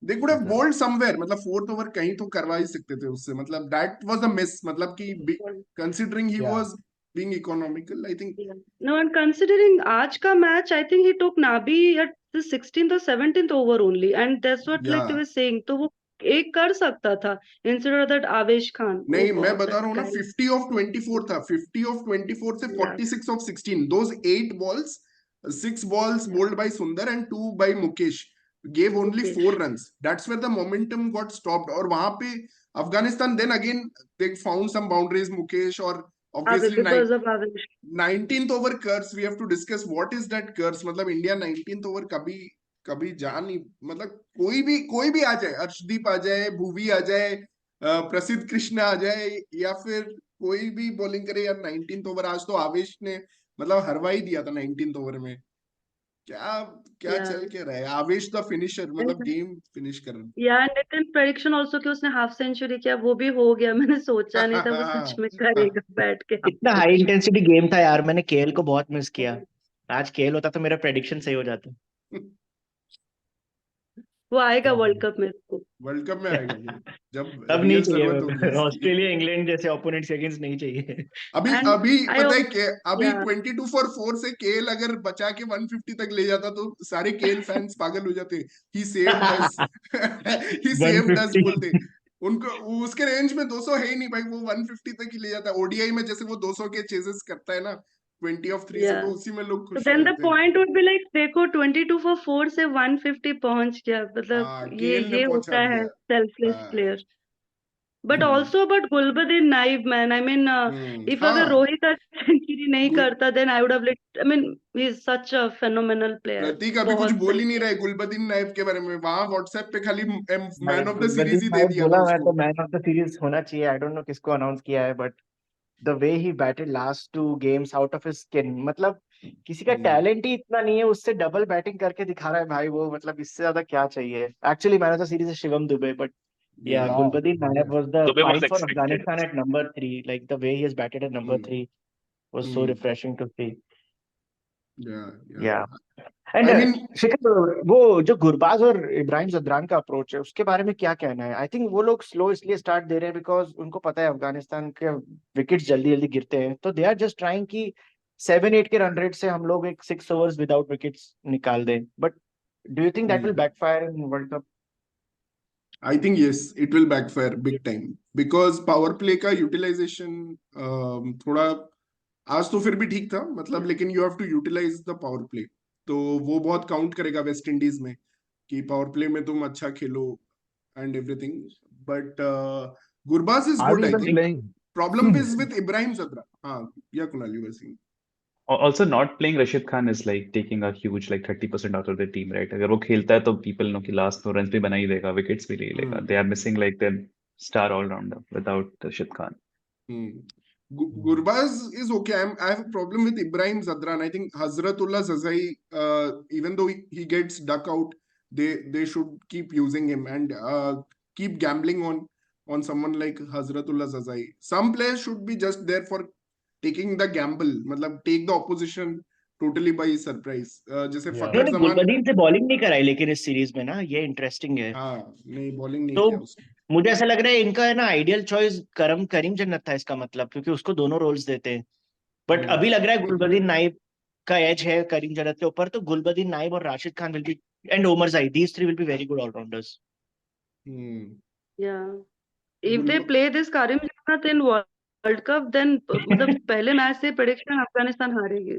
They could have bowled somewhere. मतलब 4th over कहीं तो करवा ही सकते थे उससे. मतलब that was a miss. मतलब कि considering he was being economical, I think. No, and considering आज का match, I think he took Nabi at the 16th or 17th over only, and that's what like they were saying. तो वो एक कर सकता था इंस्टेड ऑफ दैट आवेश खान। नहीं, Oh मैं God, बता that रहा हूँ ना, guy. 50 of 24 था, 50 of 24 से Yeah. 46 of 16, those 8 balls, 6 balls bowled by Sundar and 2 by Mukesh gave only Mukesh. 4 runs. That's where the momentum got stopped. और वहां पे Afghanistan then again they found some boundaries, Mukesh, और obviously Because of Avesh. 19th over curse, we have to discuss what is that curse. मतलब India 19th over कभी कभी जा नहीं, मतलब कोई भी आ जाए, अर्शदीप आ जाए, भुवी आ जाए, प्रसिद्ध कृष्णा आ जाए, या फिर कोई भी बॉलिंग करे यार 19th ओवर। आज तो आवेश ने मतलब हरवा ही दिया था 19th ओवर में। क्या क्या Yeah. चल के रहा है, आवेश द फिनिशर, मतलब गेम फिनिश कर रहा या नितिन प्रेडिक्शन ऑल्सो कि उसने हाफ सेंचुरी किया, वो भी हो गया। मैंने सोचा नहीं था वो सच में करेगा बैठ के half इतना हाई century. इंटेंसिटी गेम था यार, मैंने केएल को बहुत मिस किया। आज केएल होता तो मेरा प्रेडिक्शन सही हो जाता। वो आएगा वर्ल्ड कप में इसको। वर्ल्ड कप में आएगा वो, जब तब नहीं रियल जरूरत होगी चाहिए, उसकी। ऑस्ट्रेलिया इंग्लैंड जैसे ओपोनेंट्स के अगेंस्ट नहीं चाहिए। अभी And अभी I पता है also, कि अभी yeah, 22 for 4 से केएल अगर बचा के 150 तक ले जाता तो सारे केएल फैंस पागल हो जाते। ही सेव्ड अस, ही सेव्ड अस 150 बोलते। उनको उसके रेंज में 200 है ही नहीं भाई, वो 150 तक ही ले जाता है। ओडीआई में जैसे वो 200 के चेजेस करता है ना 20 of 3 से, yeah. तो उसी में लोग So खुश हो then the जाते हैं। point would be like, देखो 22 for 4 से 150 पहुंच गया, मतलब हाँ, ये केएल ने पहुंचा होता है दिया। सेल्फलेस हाँ, player. But hmm, also about Gulbadin Naib, man. I mean, if अगर हाँ, रोहित सेंचुरी नहीं गुल करता, then I would have I mean, he's such a phenomenal player. प्रतीक अभी कुछ बहुत बोल ही सही नहीं है। रहे गुलबदीन नाइब के बारे में। वहां व्हाट्सएप पे खाली भाई man of the series Gulbadin ही दे नायब दिया था बोला है उसको। तो मैन ऑफ द सीरीज होना चाहिए। आई डोंट नो किसको अनाउंस किया है, but the way he batted last 2 games out of his skin, मतलब किसी का हम्म, टैलेंट ही इतना नहीं है, उससे डबल बैटिंग करके दिखा रहा है भाई वो, मतलब इससे ज्यादा क्या चाहिए। Actually man of the series है शिवम दुबे, बट या yeah, Gulbadin Naib was the Dubey was fight for expected. Afghanistan at number 3. Like the way he has batted at number 3 was so hmm, refreshing to see. या Yeah. And I mean शिखर, वो जो गुरबाज और इब्राहिम जदरान का approach है उसके बारे में क्या कहना है? आई थिंक वो लोग स्लो इसलिए स्टार्ट दे रहे हैं बिकॉज उनको पता है अफगानिस्तान के विकेट्स जल्दी जल्दी गिरते हैं, तो दे आर जस्ट ट्राइंग कि 7-8 के रन रेट से हम लोग एक 6 ओवर्स विदाउट विकेट्स निकाल दें। But do you think that will backfire in world cup? I think yes, it will backfire big time, because power play का यूटिलाइजेशन थोड़ा आज तो फिर भी ठीक था मतलब, लेकिन you have to utilize the power play, तो वो बहुत काउंट करेगा वेस्ट इंडीज में कि पावर प्ले में तुम अच्छा खेलो and everything. But Gurbaz is Are we good, I even think. playing? Problem is with Ibrahim Zadran. हाँ, या Kunal, you were saying. Also, not playing Rashid Khan is like taking a huge like 30% out of the team, right? अगर वो खेलता है तो people know कि last 2 runs भी बना ही देगा, wickets भी ले लेगा. They are missing like their star all-rounder without Rashid Khan. Gurbaz is okay. I have a problem with Ibrahim Zadran. I think Hazratullah Zazai, even though he gets duck out, they should keep using him and keep gambling on someone like Hazratullah Zazai. Some players should be just there for taking the gamble, मतलब take the opposition totally by surprise. जैसे फखर उन्होंने जमान। गुलबदीन से bowling नहीं कराई लेकिन इस series में ना, ये इंटरेस्टिंग है। हाँ, नहीं बॉलिंग नहीं तो किया उसने। मुझे ऐसा लग रहा है इनका है ना आइडियल चॉइस करीम जन्नत था इसका मतलब, क्योंकि उसको दोनों रोल्स देते हैं। बट अभी लग रहा है गुलबदीन नाइब का एज है करीम जन्नत के ऊपर, तो गुलबदीन नाइब और Rashid Khan will be and Omarzai, these three will be very good allrounders. Yeah. If they play this Karim Jannat in World Cup, then मतलब पहले मैच से prediction अफगानिस्तान हारेगी।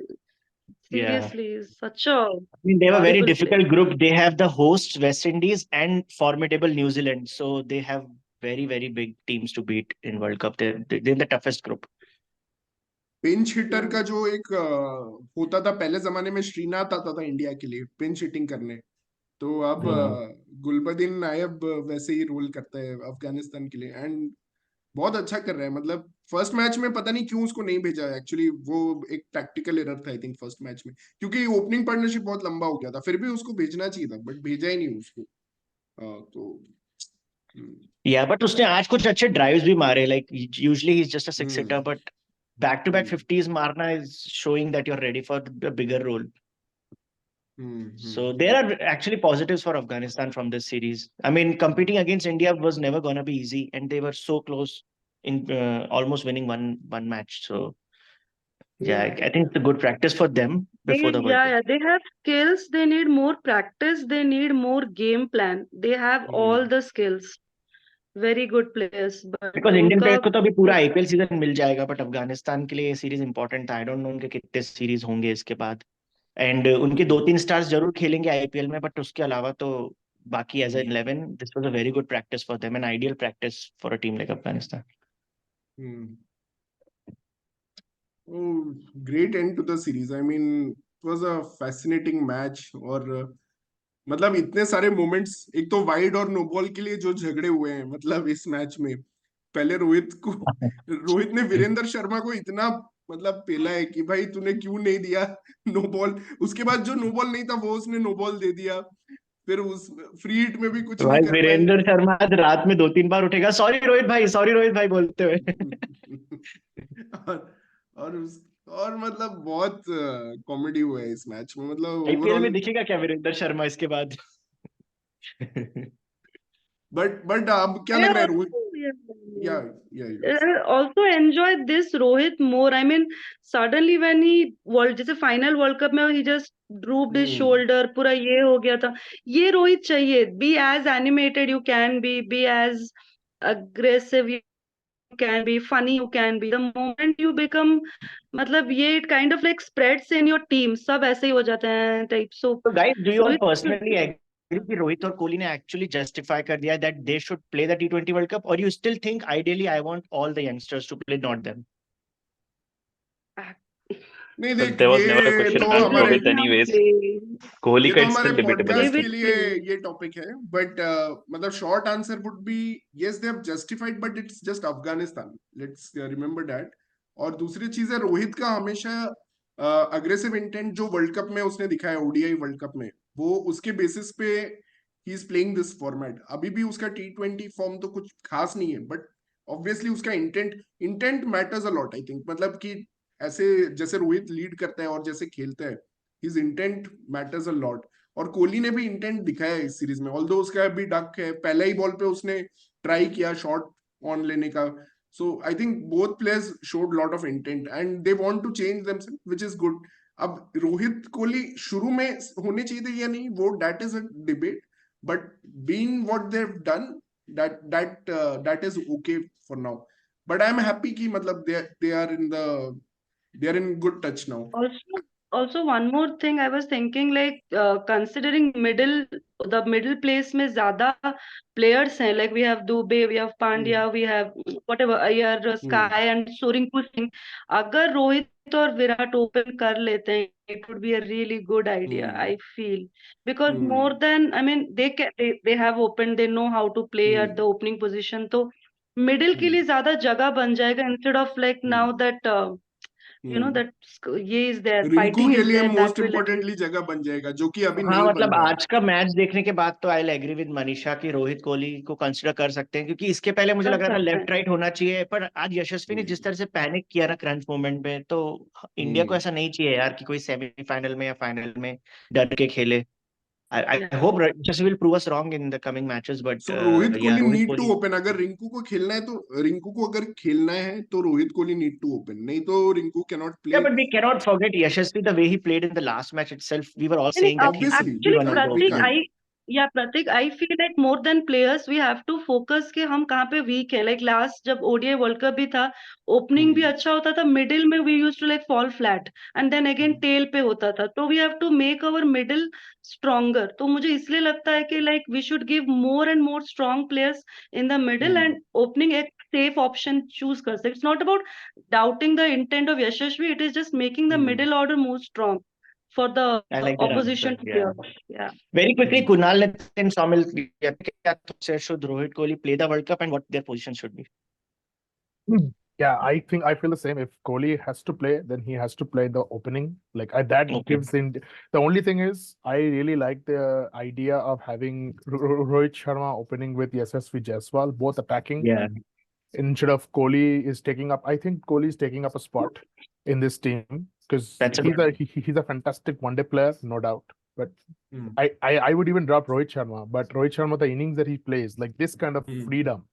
Seriously, such a I mean, they have a very horrible play. difficult group. They have the hosts West Indies and formidable New Zealand, so they have very big teams to beat in World Cup. They're in the toughest group. Pinch hitter का जो एक होता था पहले जमाने में, श्रीनाथ आता था इंडिया के लिए पिंच हिटिंग करने, तो अब गुलबदीन नायब वैसे ही रोल करता है अफगानिस्तान के लिए एंड बहुत अच्छा कर रहा है। मतलब फर्स्ट मैच में पता नहीं क्यों उसको नहीं भेजा, एक्चुअली वो एक टैक्टिकल एरर था आई थिंक फर्स्ट मैच में, क्योंकि ओपनिंग पार्टनरशिप बहुत लंबा हो गया था, फिर भी उसको भेजना चाहिए था बट भेजा ही नहीं उसको। तो Yeah, but उसने आज कुछ अच्छे ड्राइव्स भी मारे, like usually he's just a six hitter, but back-to-back 50s मारना is showing that you're ready for a bigger role. So there are actually positives for Afghanistan from this series. I mean, competing against India was never gonna be easy, and they were so close in almost winning one match. So yeah, I think it's a good practice for them before the World Cup. Yeah, they have skills. They need more practice. They need more game plan. They have all the skills. very good players, but because Indian उनका players को तो अभी पूरा IPL season मिल जाएगा, but Afghanistan के लिए ये series important था। आई डोंट नो उनके कितने सीरीज होंगे इसके बाद। एंड उनके 2-3 स्टार्स जरूर खेलेंगे आईपीएल में, बट उसके अलावा तो बाकी as an 11 this was a very good practice for them, an ideal practice for a team like Afghanistan. Great end to the series. I mean it was a fascinating match. और मतलब इतने सारे moments, एक तो वाइड और no ball के लिए जो झगड़े हुए हैं मतलब इस मैच में। पहले रोहित ने वीरेंद्र शर्मा को इतना मतलब पेला है कि भाई तूने क्यों नहीं दिया नो बॉल। उसके बाद जो नो बॉल नहीं था वो उसने नो बॉल दे दिया। फिर उस फ्री हिट में भी कुछ नहीं भाई कर पाए। वीरेंद्र शर्मा आज रात में 2-3 बार उठेगा, सॉरी रोहित भाई, सॉरी रोहित भाई बोलते हुए। और और मतलब बहुत कॉमेडी हुआ है इस मैच में, मतलब आईपीएल में ओवरऑल। दिखेगा क्या वीरेंद्र शर्मा इसके बाद? बट अब क्या I लग रहा है रोहित? also या also enjoy this Rohit more. I mean, suddenly when he world जैसे फाइनल वर्ल्ड कप में he just drooped his shoulder, पूरा ये हो गया था। ये रोहित चाहिए, be as animated you can be as aggressive you can be, funny you can be. The moment you become मतलब ये it kind of like spreads in your team, सब ऐसे ही हो जाते हैं टाइप। So तो guys, do you all Rohit personally agree कि रोहित और कोहली ने एक्चुअली जस्टिफाई कर दिया that they should play the T20 World Cup, और you still think ideally I want all the youngsters to play, not them? नहीं But देख, there was never a ये question तो asked let हमारे Rohit them anyways. play. Kohli ये का तो it's हमारे still debatable, I They podcast will के think. लिए play. ये टॉपिक है। बट मतलब short answer would be yes, they have justified, but it's just Afghanistan, let's remember that. और दूसरी चीज है, रोहित का हमेशा अग्रेसिव इंटेंट जो वर्ल्ड कप में उसने दिखाया, ओडीआई वर्ल्ड कप में, वो उसके बेसिस पे he is playing this format. अभी भी उसका टी20 फॉर्म तो कुछ खास नहीं है, बट ऑब्वियसली उसका intent matters a lot. I think मतलब कि ऐसे जैसे रोहित लीड करता है और जैसे खेलता है, his intent matters a lot. और कोहली ने भी इंटेंट दिखाया है इस सीरीज में, ऑल्दो उसका भी डक है, पहले ही बॉल पे उसने ट्राई किया शॉट ऑन लेने का। So I think both players showed lot of intent and they want to change themselves, which is good. अब रोहित कोहली शुरू में होने चाहिए थे या नहीं, वो that is a debate, but being what they have done, that is okay for now. But I am happy कि मतलब they are in the they are in good touch now. Also one more thing I was thinking, like considering the middle place में ज्यादा players हैं, like we have Dubey, we have Pandya, we have whatever Iyer, Sky and Surinkul Singh. अगर रोहित और Virat open कर लेते हैं, it would be a really good idea, I feel, because more than, I mean, they have opened, they know how to play at the opening position, तो middle के लिए ज्यादा जगह बन जाएगा, instead of like now that you know that ये is there, Rinku fighting के is लिए there, that most will at least importantly जगह बन जाएगा, जो कि अभी हाँ नहीं बन मतलब रहा है। आज का मैच देखने के बाद तो I will agree with Manisha कि रोहित कोहली को कंसिडर कर सकते हैं, क्योंकि इसके पहले मुझे कर लग रहा था सकते लेफ्ट हैं। राइट होना चाहिए, पर आज यशस्वी ने जिस तरह से पैनिक किया ना क्रंच मोमेंट में, तो इंडिया को ऐसा नहीं चाहिए यार कि कोई सेमीफाइनल में या फाइनल में डर के खेले। I Yeah. hope Yashasvi will prove us wrong in the coming matches, but so Rohit yeah, Kohli Rohit need to Kohli. Open. अगर रिंकू को खेलना है तो रिंकू को अगर खेलना है तो Rohit Kohli need to open, नहीं तो Rinku can not Yeah, play. but we cannot forget Yashasvi, the way he played in the last match itself. We were all saying that he obviously should be Actually, one of the we Pratik, openers. Can. I feel like more than players, we have to focus कि हम कहाँ पे weak है. Like last जब ODI World Cup भी था, opening भी अच्छा होता था, middle में we used to like fall flat, and then again tail पे होता था. तो we have to make our middle stronger. तो मुझे इसलिए लगता है कि like we should give more and more strong players in the middle, and opening एक safe option choose कर सकते. It's not about doubting the intent of Yashasvi. It is just making the middle order more strong for the I like that opposition answer. Yeah. player. Yeah. Very quickly, Kunal and Somil, should Rohit Kohli play the World Cup and what their position should be? Yeah, I think I feel the same. If Kohli has to play, then he has to play the opening. Like that Okay. gives in. The only thing is, I really like the idea of having Rohit Sharma opening with Yashasvi Jaiswal, both attacking. Yeah. Instead of Kohli is taking up. I think Kohli is taking up a spot in this team because That's a he's a fantastic one-day player, no doubt. But I would even drop Rohit Sharma. But Rohit Sharma, the innings that he plays, like this kind of freedom,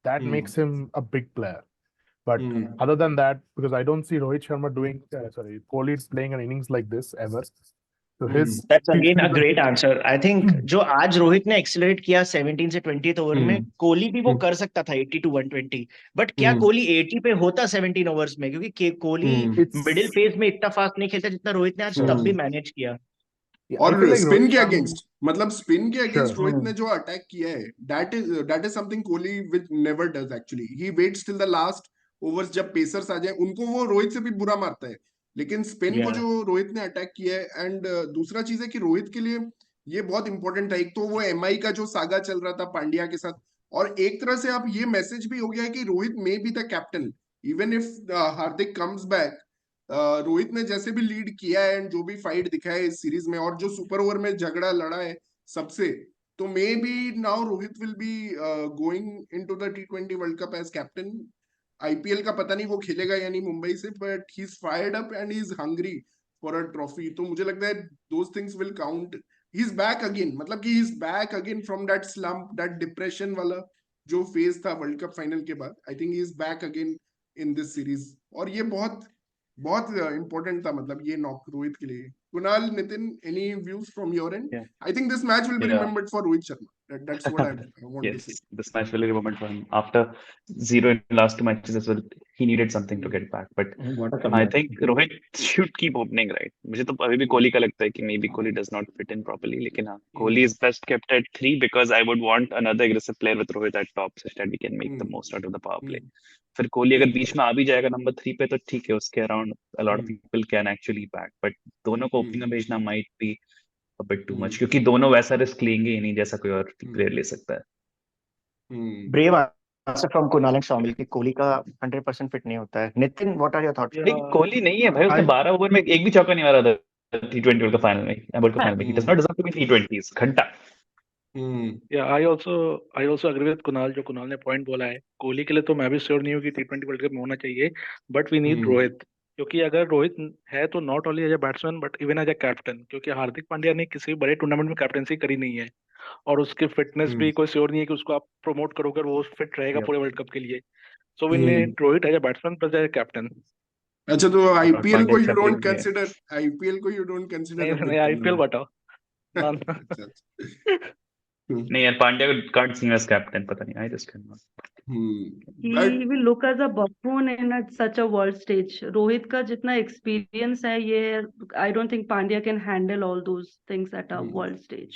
that makes him a big player. But other than that, because I don't see Rohit Sharma Kohli playing an innings like this ever. So his That's again a T20 great answer. I think जो आज रोहित ने accelerate किया 17 से 20th over में, कोहली भी वो कर सकता था 80 to 120, बट क्या कोहली 80 पे होता 17 ओवर्स में? क्योंकि कोहली मिडिल फेज में इतना फास्ट नहीं खेलता जितना रोहित ने आज तब भी मैनेज किया। I और feel like स्पिन Rohit के Sharma- अगेंस्ट, मतलब स्पिन के अगेंस्ट Sure. रोहित ने जो अटैक किया है, that is something Kohli which never does actually. He waits till the last overs, जब पेसर्स आ जाए उनको वो रोहित से भी बुरा मारता है, लेकिन स्पिन को Yeah. जो रोहित ने अटैक किया है। एंड दूसरा चीज है कि रोहित के लिए ये बहुत इंपॉर्टेंट था। एक तो वो एमआई का जो सागा चल रहा था पांड्या के साथ, और एक तरह से अब ये मैसेज भी हो गया है कि Rohit may be the captain even if Hardik comes back. Rohit ने जैसे भी लीड किया है एंड जो भी फाइट दिखाया है इस सीरीज में, और जो सुपर ओवर में झगड़ा लड़ा है सबसे, तो maybe now Rohit will be going into the T20 world cup as captain. IPL का पता नहीं वो खेलेगा या नहीं मुंबई से, but he is fired up and he is hungry for a trophy. तो मुझे लगता है those things will count. He is back again, मतलब कि he is back again from that slump, that depression वाला जो फेज था वर्ल्ड कप फाइनल के बाद। आई think he is back again in this series, और ये बहुत बहुत इंपॉर्टेंट था, मतलब ये नॉक रोहित के लिए। Kunal, Nitin, any views from your and? Yeah. I think this match will be Yeah. Remembered for Rohit Sharma. That's what I want to say. Yes, this match will be remembered for him. After 0 in the last two matches as well, he needed something to get back. But What a I comeback. think Rohit should keep opening, right? मुझे तो अभी भी कोहली का लगता है कि maybe Kohli does not fit in properly. लेकिन हाँ, Kohli is best kept at 3 because I would want another aggressive player with Rohit at top such that we can make the most out of the power play. फिर कोहली अगर बीच में आ भी जाएगा number 3 पे तो ठीक है, उसके around a lot of people can actually back. But दोनों को ओपनिंग में भेजना might be a bit too much, क्योंकि दोनों वैसा रिस्क लेंगे ही नहीं जैसा कोई और प्लेयर ले सकता है। Brave answer from Kunal and Shamil कि कोहली का 100% फिट नहीं होता है। Nitin, what are your thoughts? Yeah. नहीं, कोहली नहीं है भाई, उसने 12 ओवर में एक भी चौका नहीं मारा था T20 वर्ल्ड कप फाइनल में, वर्ल्ड कप फाइनल में। He does not deserve to be in T20s, घंटा। Yeah, I also agree with Kunal, जो कुणाल ने पॉइंट बोला है। कोहली के लिए तो मैं भी श्योर नहीं हूँ कि T20 वर्ल्ड कप में होना चाहिए, बट वी नीड रोहित, क्योंकि अगर रोहित है तो not only as a batsman but even as a captain, क्योंकि हार्दिक पांड्या ने किसी भी बड़े टूर्नामेंट में कैप्टनसी करी नहीं है, और उसकी फिटनेस भी कोई श्योर नहीं है कि उसको आप प्रमोट करोगे वो फिट रहेगा पूरे वर्ल्ड कप के लिए। So we need Rohit as a batsman plus as a captain. अच्छा, तो आईपीएल को पांड्या यू अच्छा डोंट player नहीं है। कंसीडर, आईपीएल को यू डोंट कंसीडर? नहीं, आईपीएल बताओ। नहीं यार, पांड्या को can't see as captain, पता नहीं, I just cannot. He will look as a buffoon in such a world stage. Rohit का जितना एक्सपीरियंस है, ये I don't think Pandya can handle all those things at a world stage.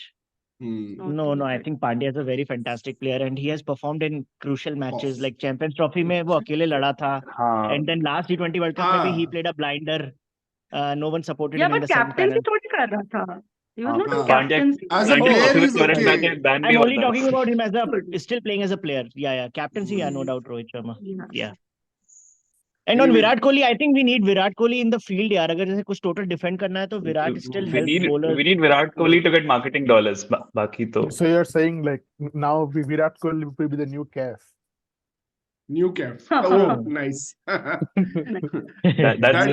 No, I think Pandya is a very fantastic player and he has performed in crucial matches like Champions Trophy में वो अकेले लड़ा था, हाँ, and then last T20 World Cup में भी he played a blinder. No one supported him in but the captaincy semi-final. थोड़ी कर रहा था. He was not in Pandya captaincy. As a Champions player, Trophy में he's Torrent okay. जाके ban भी I'm only होता है। talking about him as a still playing as a player. Yeah, captaincy, no doubt Rohit Sharma. Yeah. And on Anyway. Virat Kohli, I think we need Virat Kohli in the field यार। अगर जैसे कुछ total defend करना है तो Virat still We helps bowlers. need Virat Kohli to get marketing dollars. बाकी तो So you're saying like now Virat Kohli will be the new CAF? New cap. Oh, nice. that's a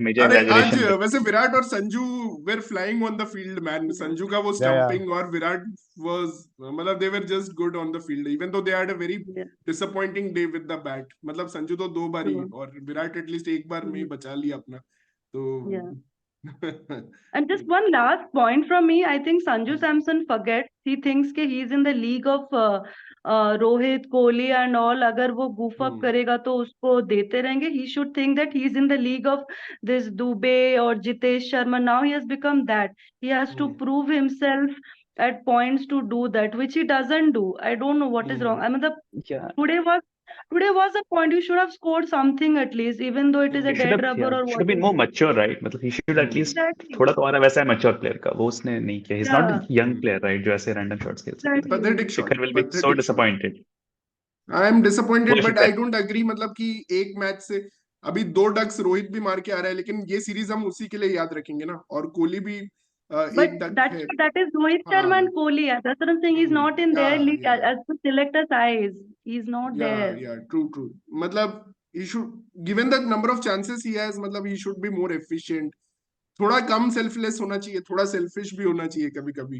major अरे आज exaggeration. वैसे विराट और Sanju were flying on the field, man. Sanju का वो stumping और Virat was, मतलब they were just good on the field, even though they had a very disappointing day with the bat. मतलब संजू तो 2 बार ही और विराट एटलीस्ट 1 बार में ही बचा लिया अपना, तो And just one last point from me, I think Sanju Samson forgets, he thinks कि he is in the league of Rohit, Kohli and all. अगर वो goof up करेगा तो उसको देते रहेंगे. He should think that he is in the league of this Dubey or Jitesh Sharma. Now he has become that. He has to prove himself at points to do that, which he doesn't do. I don't know what is wrong. I mean, Yeah. today was a point. You should have scored something at least, even though it is a dead rubber or should have been more mature, right? मतलब he should at least Exactly. थोड़ा तो और वैसा है mature player का, वो उसने नहीं किया. He's not a young player, right? जो ऐसे random shots खेल सकता है. Exactly. pathetic shot. Shikhar will be so pathetic shot. disappointed. I am disappointed, वो but Shikhar- I don't agree. मतलब कि एक मैच से अभी 2 डक्स रोहित भी मार के आ रहा है, लेकिन ये सीरीज हम उसी के लिए याद रखेंगे ना, और कोहली भी But एक डक that है. is Rohit Sharma and Kohli. That's what I'm saying. He's not in their league as the selector's eyes. He's not there. Yeah, true. मतलब he should, given the number of chances he has, मतलब he should be more efficient. थोड़ा कम selfless होना चाहिए, थोड़ा selfish भी होना चाहिए कभी कभी.